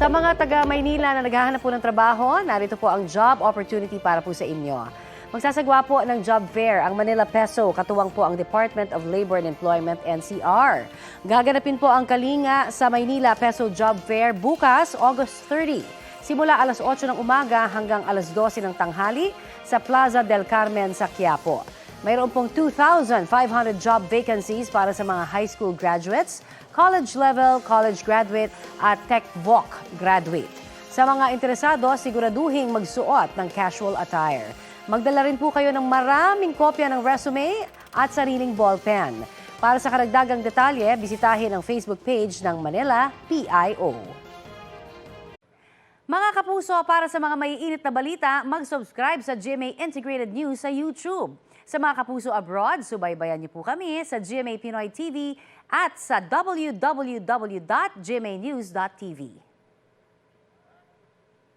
Sa mga taga-Maynila na naghahanap po ng trabaho, narito po ang job opportunity para po sa inyo. Magsasagwa po ng job fair ang Manila Peso, katuwang po ang Department of Labor and Employment, NCR. Gaganapin po ang Kalinga sa Maynila Peso Job Fair bukas, August 30. Simula alas 8 ng umaga hanggang alas 12 ng tanghali sa Plaza del Carmen sa Quiapo. Mayroon pong 2,500 job vacancies para sa mga high school graduates, college level, college graduate at tech-voc graduate. Sa mga interesado, siguraduhing magsuot ng casual attire. Magdala rin po kayo ng maraming kopya ng resume at sariling ballpen. Para sa karagdagang detalye, bisitahin ang Facebook page ng Manila PIO. Mga kapuso, para sa mga maiinit na balita, mag-subscribe sa GMA Integrated News sa YouTube. Sa mga kapuso abroad, subaybayan niyo po kami sa GMA Pinoy TV at sa www.gmanews.tv.